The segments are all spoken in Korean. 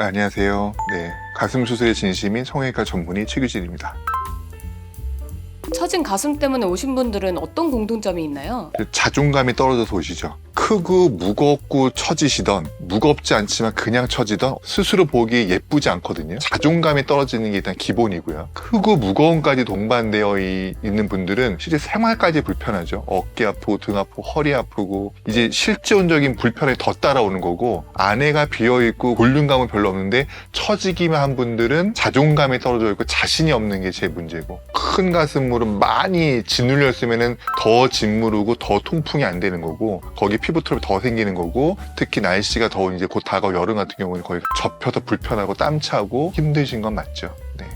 안녕하세요. 네, 가슴 수술의 진심인 성형외과 전문의 최규진입니다. 처진 가슴 때문에 오신 분들은 어떤 공통점이 있나요? 자존감이 떨어져서 오시죠. 크고 무겁고 처지시던, 무겁지 않지만 그냥 처지던 스스로 보기 예쁘지 않거든요. 자존감이 떨어지는 게 일단 기본이고요. 크고 무거움까지 동반되어 있는 분들은 실제 생활까지 불편하죠. 어깨 아프고 등 아프고 허리 아프고 이제 실존적인 불편이 더 따라오는 거고, 안에가 비어있고 볼륨감은 별로 없는데 처지기만 한 분들은 자존감이 떨어져 있고 자신이 없는 게 제 문제고, 큰 가슴으로 많이 짓눌렸으면 더 짓무르고 더 통풍이 안 되는 거고, 거기 피부 트러블이 더 생기는 거고, 특히 날씨가 더운 이제 곧 다가올 여름 같은 경우는 거의 접혀서 불편하고 땀차고 힘드신 건 맞죠. 네.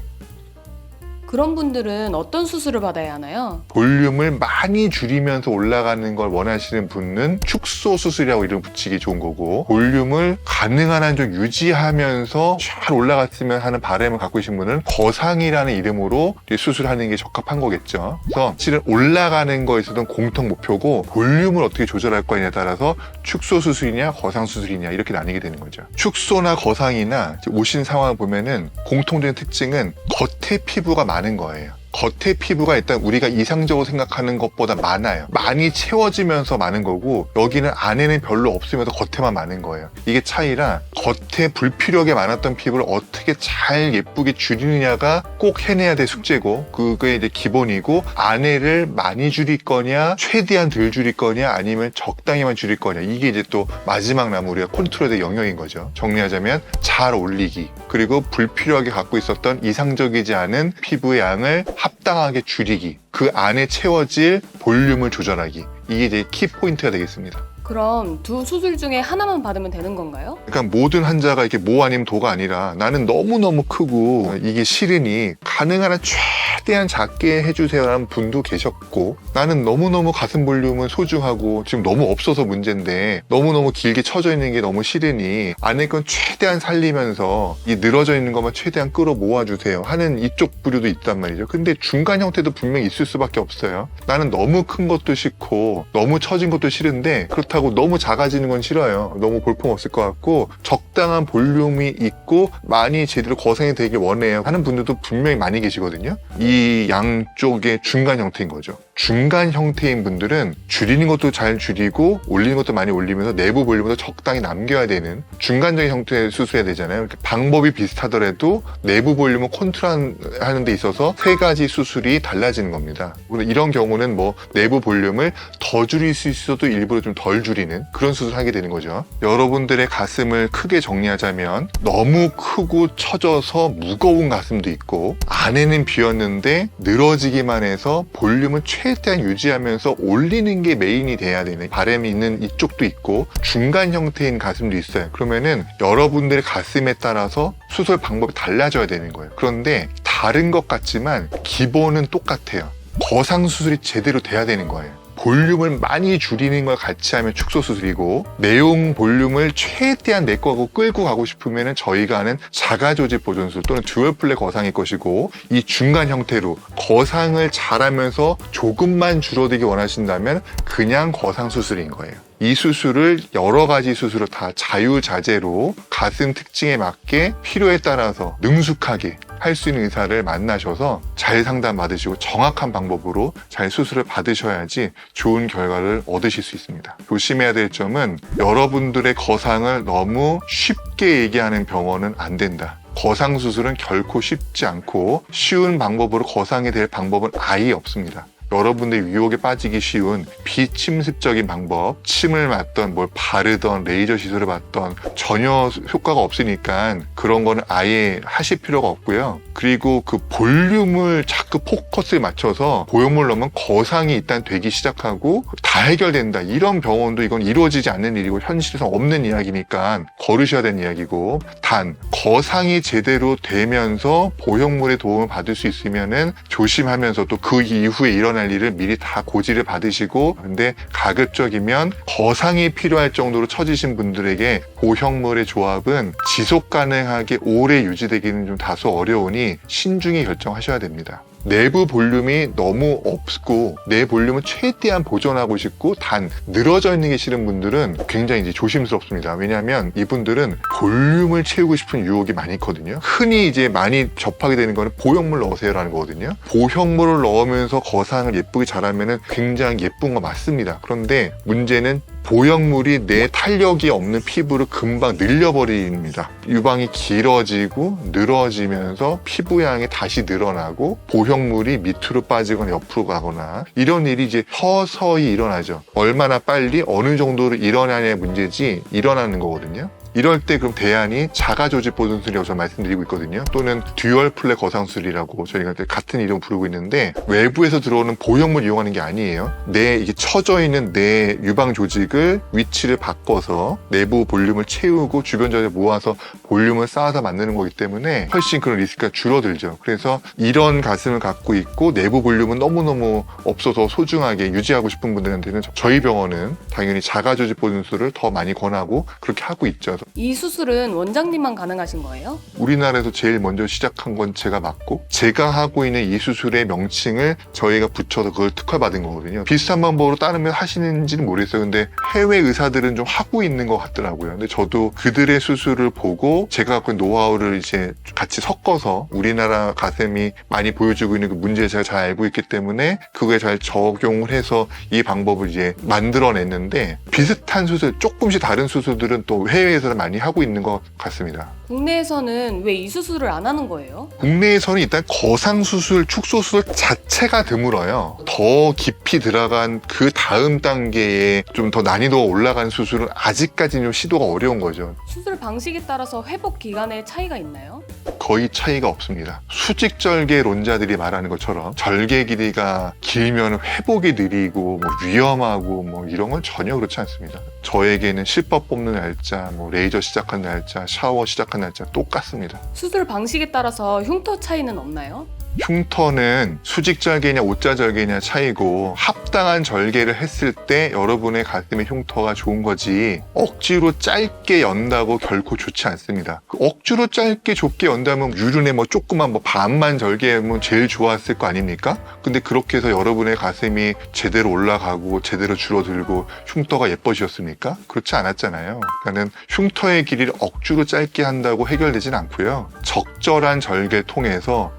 그런 분들은 어떤 수술을 받아야 하나요? 볼륨을 많이 줄이면서 올라가는 걸 원하시는 분은 축소 수술이라고 이름 붙이기 좋은 거고, 볼륨을 가능한 한 좀 유지하면서 잘 올라갔으면 하는 바람을 갖고 계신 분은 거상이라는 이름으로 수술하는 게 적합한 거겠죠. 그래서 실은 올라가는 거에서는 공통 목표고, 볼륨을 어떻게 조절할 거냐에 따라서 축소 수술이냐 거상 수술이냐 이렇게 나뉘게 되는 거죠. 축소나 거상이나 오신 상황을 보면은 공통적인 특징은 겉에 피부가 많은 거예요. 겉에 피부가 일단 우리가 이상적으로 생각하는 것보다 많아요. 많이 채워지면서 많은 거고, 여기는 안에는 별로 없으면서 겉에만 많은 거예요. 이게 차이라, 겉에 불필요하게 많았던 피부를 어떻게 잘 예쁘게 줄이느냐가 꼭 해내야 될 숙제고, 그게 이제 기본이고, 안에를 많이 줄일 거냐 최대한 덜 줄일 거냐 아니면 적당히만 줄일 거냐, 이게 이제 또 마지막 남은 우리가 컨트롤의 영역인 거죠. 정리하자면 잘 올리기, 그리고 불필요하게 갖고 있었던 이상적이지 않은 피부의 양을 합당하게 줄이기, 그 안에 채워질 볼륨을 조절하기, 이게 이제 키포인트가 되겠습니다. 그럼 두 수술 중에 하나만 받으면 되는 건가요? 그러니까 모든 환자가 이렇게 모 아니면 도가 아니라, 나는 너무너무 크고 이게 싫으니 가능한 한 최대한 작게 해주세요라는 분도 계셨고, 나는 너무너무 가슴 볼륨은 소중하고 지금 너무 없어서 문제인데 너무너무 길게 처져 있는 게 너무 싫으니 안에 건 최대한 살리면서 이 늘어져 있는 것만 최대한 끌어 모아주세요 하는 이쪽 부류도 있단 말이죠. 근데 중간 형태도 분명히 있을 수밖에 없어요. 나는 너무 큰 것도 싫고 너무 처진 것도 싫은데, 그렇다고 너무 작아지는 건 싫어요. 너무 볼품없을 것 같고 적당한 볼륨이 있고 많이 제대로 거상이 되길 원해요 하는 분들도 분명히 많이 계시거든요. 이 양쪽의 중간 형태인 거죠. 중간 형태인 분들은 줄이는 것도 잘 줄이고 올리는 것도 많이 올리면서 내부 볼륨도 적당히 남겨야 되는 중간적인 형태의 수술해야 되잖아요. 방법이 비슷하더라도 내부 볼륨을 컨트롤하는 데 있어서 세 가지 수술이 달라지는 겁니다. 이런 경우는 뭐 내부 볼륨을 더 줄일 수 있어도 일부러 좀 덜 줄이는 그런 수술을 하게 되는 거죠. 여러분들의 가슴을 크게 정리하자면, 너무 크고 처져서 무거운 가슴도 있고, 안에는 비었는데 늘어지기만 해서 볼륨을 최대한 유지하면서 올리는 게 메인이 돼야 되는 바람이 있는 이쪽도 있고, 중간 형태인 가슴도 있어요. 그러면은 여러분들의 가슴에 따라서 수술 방법이 달라져야 되는 거예요. 그런데 다른 것 같지만 기본은 똑같아요. 거상 수술이 제대로 돼야 되는 거예요. 볼륨을 많이 줄이는 걸 같이 하면 축소 수술이고, 내용 볼륨을 최대한 내 거하고 끌고 가고 싶으면 저희가 하는 자가조직 보존술 또는 듀얼플레 거상일 것이고, 이 중간 형태로 거상을 잘하면서 조금만 줄어들기 원하신다면 그냥 거상 수술인 거예요. 이 수술을 여러 가지 수술을 다 자유자재로 가슴 특징에 맞게 필요에 따라서 능숙하게 할 수 있는 의사를 만나셔서 잘 상담 받으시고 정확한 방법으로 잘 수술을 받으셔야지 좋은 결과를 얻으실 수 있습니다. 조심해야 될 점은, 여러분들의 거상을 너무 쉽게 얘기하는 병원은 안 된다. 거상 수술은 결코 쉽지 않고 쉬운 방법으로 거상이 될 방법은 아예 없습니다. 여러분들이 유혹에 빠지기 쉬운 비침습적인 방법, 침을 맞던 뭘 바르던 레이저 시술을 받던 전혀 효과가 없으니까 그런 거는 아예 하실 필요가 없고요. 그리고 그 볼륨을 자꾸 포커스에 맞춰서 보형물 넣으면 거상이 일단 되기 시작하고 다 해결된다, 이런 병원도 이건 이루어지지 않는 일이고 현실에서 없는 이야기니까 거르셔야 되는 이야기고, 단 거상이 제대로 되면서 보형물의 도움을 받을 수 있으면은 조심하면서도 그 이후에 일어날 일을 미리 다 고지를 받으시고, 근데 가급적이면 거상이 필요할 정도로 처지신 분들에게 보형물의 조합은 지속 가능하게 오래 유지되기는 좀 다소 어려우니 신중히 결정하셔야 됩니다. 내부 볼륨이 너무 없고 내 볼륨을 최대한 보존하고 싶고 단 늘어져 있는 게 싫은 분들은 굉장히 이제 조심스럽습니다. 왜냐하면 이분들은 볼륨을 채우고 싶은 유혹이 많이 있거든요. 흔히 이제 많이 접하게 되는 거는 보형물 넣으세요라는 거거든요. 보형물을 넣으면서 거상을 예쁘게 잘하면 굉장히 예쁜 거 맞습니다. 그런데 문제는 보형물이 내 탄력이 없는 피부를 금방 늘려버립니다. 유방이 길어지고 늘어지면서 피부양이 다시 늘어나고 보형물이 밑으로 빠지거나 옆으로 가거나 이런 일이 이제 서서히 일어나죠. 얼마나 빨리 어느 정도로 일어나냐의 문제지 일어나는 거거든요. 이럴 때 그럼 대안이 자가조직 보존술이라고 저는 말씀드리고 있거든요. 또는 듀얼 플랫 거상술이라고 저희가 같은 이름 부르고 있는데 외부에서 들어오는 보형물 이용하는 게 아니에요. 내 이게 처져 있는 내 유방 조직을 위치를 바꿔서 내부 볼륨을 채우고 주변 전에 모아서 볼륨을 쌓아서 만드는 거기 때문에 훨씬 그런 리스크가 줄어들죠. 그래서 이런 가슴을 갖고 있고 내부 볼륨은 너무너무 없어서 소중하게 유지하고 싶은 분들한테는 저희 병원은 당연히 자가조직 보존술을 더 많이 권하고 그렇게 하고 있죠. 이 수술은 원장님만 가능하신 거예요? 우리나라에서 제일 먼저 시작한 건 제가 맞고 제가 하고 있는 이 수술의 명칭을 저희가 붙여서 그걸 특허받은 거거든요. 비슷한 방법으로 다른 면 하시는지는 모르겠어요. 근데 해외 의사들은 좀 하고 있는 것 같더라고요. 근데 저도 그들의 수술을 보고 제가 갖고 있는 노하우를 이제 같이 섞어서 우리나라 가슴이 많이 보여주고 있는 그 문제를 제가 잘 알고 있기 때문에 그거에 잘 적용을 해서 이 방법을 이제 만들어냈는데 비슷한 수술, 조금씩 다른 수술들은 또 해외에서 많이 하고 있는 것 같습니다. 국내에서는 왜 이 수술을 안 하는 거예요? 국내에서는 일단 거상수술, 축소수술 자체가 드물어요. 더 깊이 들어간 그 다음 단계에 좀 더 난이도가 올라간 수술은 아직까지는 좀 시도가 어려운 거죠. 수술 방식에 따라서 회복 기간에 차이가 있나요? 거의 차이가 없습니다. 수직절개론자들이 말하는 것처럼 절개 길이가 길면 회복이 느리고 뭐 위험하고 뭐 이런 건 전혀 그렇지 않습니다. 저에게는 실밥 뽑는 날짜, 뭐 레이저 시작한 날짜, 샤워 시작한 날짜 똑같습니다. 수술 방식에 따라서 흉터 차이는 없나요? 흉터는 수직절개냐 오자절개냐 차이고 합당한 절개를 했을 때 여러분의 가슴의 흉터가 좋은 거지 억지로 짧게 연다고 결코 좋지 않습니다. 억지로 짧게 좁게 연다면 유륜에 뭐 조그만 뭐 반만 절개하면 제일 좋았을 거 아닙니까? 근데 그렇게 해서 여러분의 가슴이 제대로 올라가고 제대로 줄어들고 흉터가 예뻐지셨습니까? 그렇지 않았잖아요. 그러니까는 흉터의 길이를 억지로 짧게 한다고 해결되진 않고요. 적절한 절개를 통해서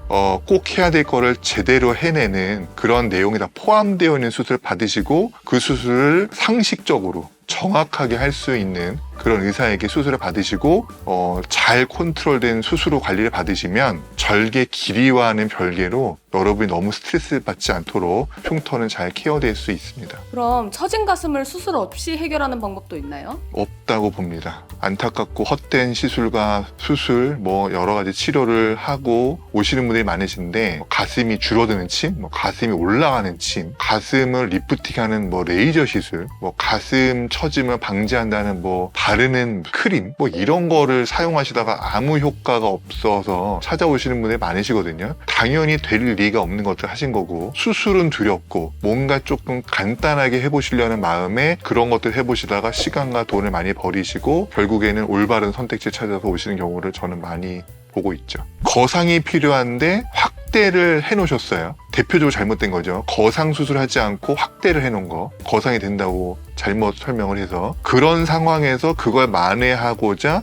꼭 해야 될 거를 제대로 해내는 그런 내용이 다 포함되어 있는 수술을 받으시고 그 수술을 상식적으로 정확하게 할 수 있는 그런 의사에게 수술을 받으시고 잘 컨트롤된 수술 후 관리를 받으시면 절개 길이와는 별개로 여러분이 너무 스트레스를 받지 않도록 흉터는 잘 케어될 수 있습니다. 그럼 처진 가슴을 수술 없이 해결하는 방법도 있나요? 없다고 봅니다. 안타깝고 헛된 시술과 수술 뭐 여러 가지 치료를 하고 오시는 분들이 많으신데 가슴이 줄어드는 침, 뭐 가슴이 올라가는 침, 가슴을 리프팅하는 뭐 레이저 시술, 뭐 가슴 처짐을 방지한다는 뭐 바르는 크림 뭐 이런 거를 사용하시다가 아무 효과가 없어서 찾아오시는 분들이 많으시거든요. 당연히 될 리가 없는 것들 하신 거고 수술은 두렵고 뭔가 조금 간단하게 해보시려는 마음에 그런 것들 해보시다가 시간과 돈을 많이 버리시고 결국에는 올바른 선택지 찾아서 오시는 경우를 저는 많이 보고 있죠. 거상이 필요한데 확대를 해놓으셨어요. 대표적으로 잘못된 거죠. 거상 수술하지 않고 확대를 해놓은 거 거상이 된다고 잘못 설명을 해서 그런 상황에서 그걸 만회하고자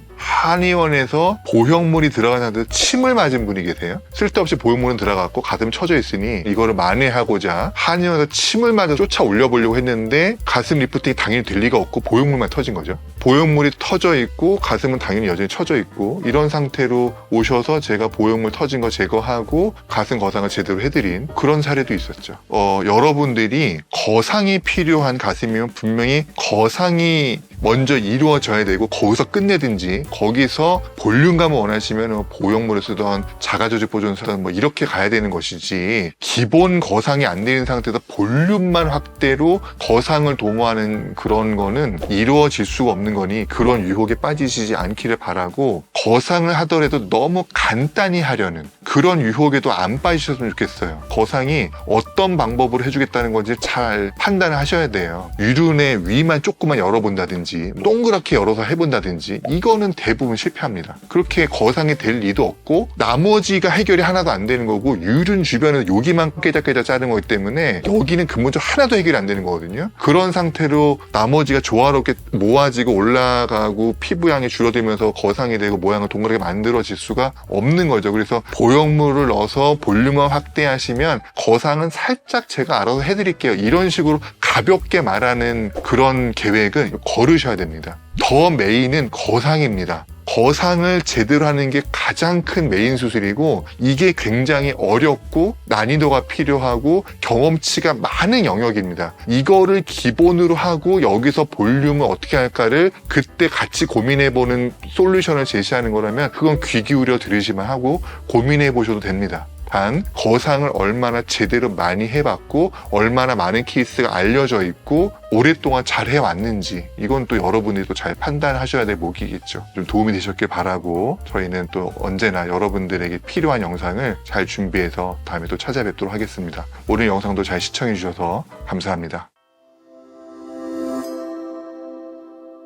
한의원에서 보형물이 들어가는데 침을 맞은 분이 계세요. 쓸데없이 보형물은 들어갔고 가슴 처져 있으니 이거를 만회하고자 한의원에서 침을 맞아 쫓아 올려보려고 했는데 가슴 리프팅이 당연히 될 리가 없고 보형물만 터진 거죠. 보형물이 터져 있고 가슴은 당연히 여전히 처져 있고 이런 상태로 오셔서 제가 보형물 터진 거 제거하고 가슴 거상을 제대로 해드린 그런 사례도 있었죠. 여러분들이 거상이 필요한 가슴이면 분명히 거상이 먼저 이루어져야 되고 거기서 끝내든지 거기서 볼륨감을 원하시면 보형물을 쓰던 자가조직 보존 쓰던 뭐 이렇게 가야 되는 것이지 기본 거상이 안 되는 상태에서 볼륨만 확대로 거상을 도모하는 그런 거는 이루어질 수가 없는 거니 그런 유혹에 빠지시지 않기를 바라고 거상을 하더라도 너무 간단히 하려는 그런 유혹에도 안 빠지셨으면 좋겠어요. 거상이 어떤 방법으로 해주겠다는 건지 잘 판단을 하셔야 돼요. 유륜의 위만 조금만 열어본다든지 해본다든지 동그랗게 열어서 해본다든지 이거는 대부분 실패합니다. 그렇게 거상이 될 리도 없고 나머지가 해결이 하나도 안 되는 거고 유륜 주변에서 여기만 깨작깨작 자른 거기 때문에 여기는 근본적으로 하나도 해결이 안 되는 거거든요. 그런 상태로 나머지가 조화롭게 모아지고 올라가고 피부양이 줄어들면서 거상이 되고 모양을 동그랗게 만들어질 수가 없는 거죠. 그래서 보형물을 넣어서 볼륨을 확대하시면 거상은 살짝 제가 알아서 해드릴게요. 이런 식으로 가볍게 말하는 그런 계획은 거르셔야 됩니다. 더 메인은 거상입니다. 거상을 제대로 하는 게 가장 큰 메인 수술이고 이게 굉장히 어렵고 난이도가 필요하고 경험치가 많은 영역입니다. 이거를 기본으로 하고 여기서 볼륨을 어떻게 할까를 그때 같이 고민해보는 솔루션을 제시하는 거라면 그건 귀 기울여 들으시면 하고 고민해 보셔도 됩니다. 단 거상을 얼마나 제대로 많이 해봤고 얼마나 많은 케이스가 알려져 있고 오랫동안 잘 해왔는지 이건 또 여러분들이 또 잘 판단하셔야 될 목이겠죠. 좀 도움이 되셨길 바라고 저희는 또 언제나 여러분들에게 필요한 영상을 잘 준비해서 다음에 또 찾아뵙도록 하겠습니다. 오늘 영상도 잘 시청해 주셔서 감사합니다.